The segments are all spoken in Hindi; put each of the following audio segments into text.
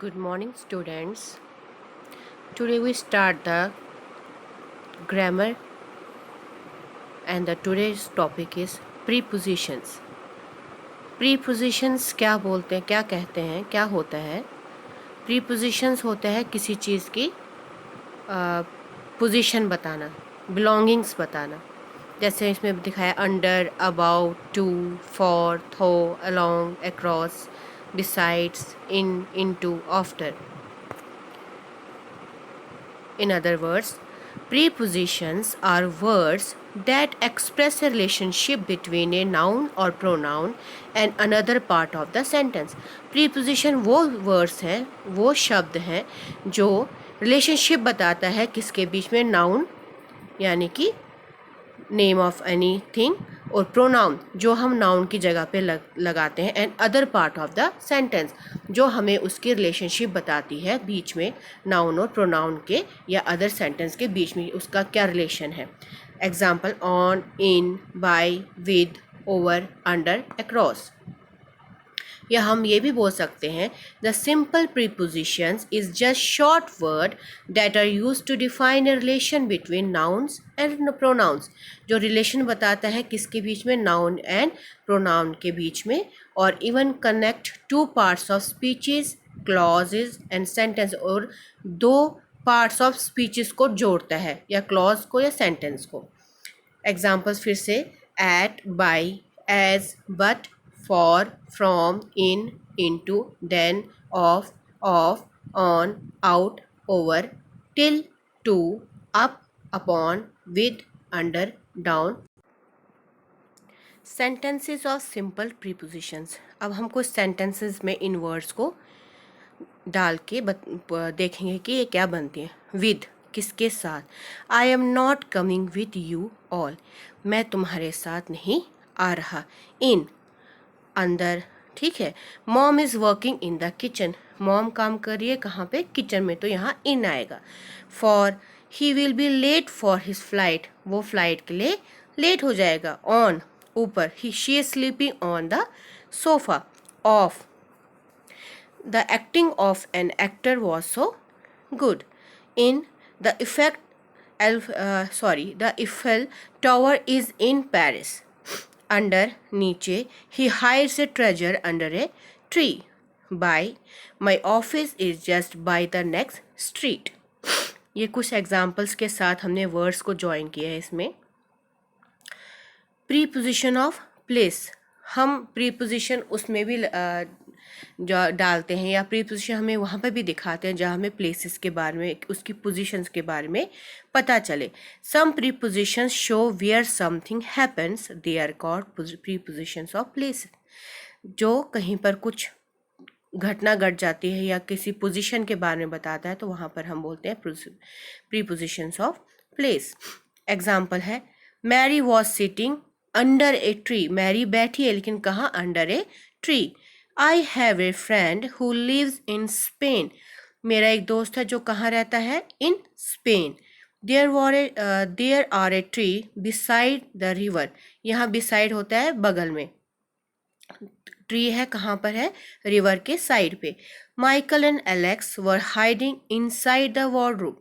Good morning, students. Today we start the grammar, and the today's topic is prepositions. Prepositions क्या बोलते हैं, क्या कहते हैं, क्या होता है? Prepositions होता है किसी चीज़ की पोजीशन बताना, belongings बताना. जैसे इसमें दिखाया अंडर, अबाउट, टू, फॉर, थो, along, across, besides, into, after. In other words, prepositions are words that express a relationship between a noun or pronoun and another part of the sentence. Preposition वो words हैं, वो शब्द हैं जो relationship बताता है किसके बीच में, noun यानी कि नेम ऑफ एनी थिंग, और प्रोनाउन जो हम नाउन की जगह पे लगाते हैं, and other part of the sentence जो हमें उसकी रिलेशनशिप बताती है बीच में नाउन और प्रोनाउन के या अदर सेंटेंस के बीच में उसका क्या रिलेशन है. Example on, in, by, with, over, under, across. या हम ये भी बोल सकते हैं the simple prepositions is just short word that are use to define a relation between nouns and pronouns. जो रिलेशन बताता है किसके बीच में, नाउन एंड प्रोनाउन के बीच में, और even connect two parts of speeches, clauses and sentence, और दो पार्ट्स ऑफ स्पीचेस को जोड़ता है, या क्लॉज को या सेंटेंस को. एग्जाम्पल्स फिर से, at, by, as, but, for, from, in, into, then, of, on, out, over, till, to, up, upon, with, under, down. Sentences of simple prepositions. अब हम कुछ sentences में इन words को डाल के देखेंगे कि ये क्या बनती हैं. With, किसके साथ. I am not coming with you all. मैं तुम्हारे साथ नहीं आ रहा. In, अंदर, ठीक है. Mom is working in the kitchen. Mom काम कर रही है कहाँ पे, किचन में, तो यहाँ इन आएगा. For, he will be late for his flight. वो फ्लाइट के लिए लेट हो जाएगा. ऑन, ऊपर, she is sleeping on the sofa. Of, the acting of an actor was so good. In, the Eiffel tower is in Paris. Under, नीचे, he hides a treasure under a tree. By, my office is just by the next street. ये कुछ एग्जाम्पल्स के साथ हमने वर्ड्स को ज्वाइन किया है इसमें. Preposition of place. हम प्रीपोजिशन उसमें भी जो डालते हैं, या प्रीपोजिशन हमें वहाँ पर भी दिखाते हैं जहाँ हमें प्लेसेस के बारे में, उसकी पोजीशंस के बारे में पता चले. Some prepositions show where something happens, they are called prepositions of place. जो कहीं पर कुछ घटना घट जाती है या किसी पोजीशन के बारे में बताता है, तो वहाँ पर हम बोलते हैं प्रीपोजिशंस ऑफ प्लेस. एग्जाम्पल है, Mary was sitting under a tree. Mary बैठी है लेकिन कहाँ, under a tree. I have a friend who lives in Spain. मेरा एक दोस्त है जो कहाँ रहता है, in Spain. There are a tree beside the river. यहाँ beside होता है बगल में, ट्री है कहाँ पर है, रिवर के साइड पे. Michael and Alex were hiding inside the wardrobe.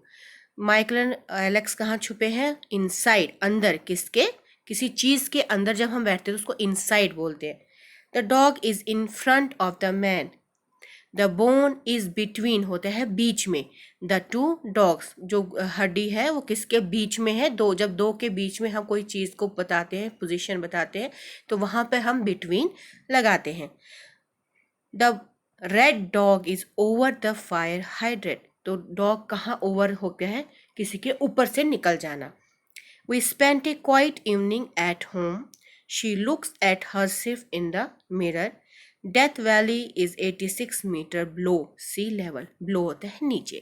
Michael and Alex कहाँ छुपे हैं, इनसाइड, अंदर, किसके, किसी चीज़ के अंदर जब हम बैठते हैं तो उसको इनसाइड बोलते हैं. The dog is in front of the man. The bone is between होता है बीच में. The two dogs, जो हड्डी है वो किसके बीच में है, दो. जब दो के बीच में हम कोई चीज़ को बताते हैं, पोजीशन बताते हैं, तो वहाँ पे हम between लगाते हैं. The red dog is over the fire hydrant. तो डॉग कहाँ ओवर हो गया है, किसी के ऊपर से निकल जाना. We spent a quiet evening at home. She looks at herself in the mirror. Death Valley is 86 meter below sea level. Below होता है नीचे.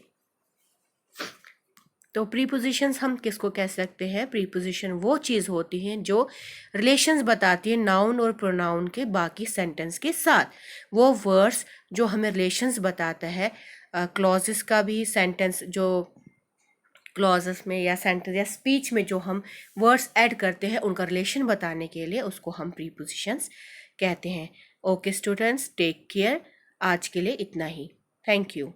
तो प्रीपोजिशंस हम किसको कह सकते हैं, प्रीपोजिशन वो चीज़ होती है जो रिलेशंस बताती है नाउन और प्रोनाउन के बाकी सेंटेंस के साथ. वो वर्ड्स जो हमें रिलेशंस बताता है, क्लॉजेस का भी, सेंटेंस जो क्लॉजेस में या सेंटेंस या स्पीच में जो हम वर्ड्स ऐड करते हैं उनका रिलेशन बताने के लिए, उसको हम प्रीपोजिशंस कहते हैं. Okay students, take care. आज के लिए इतना ही. Thank you.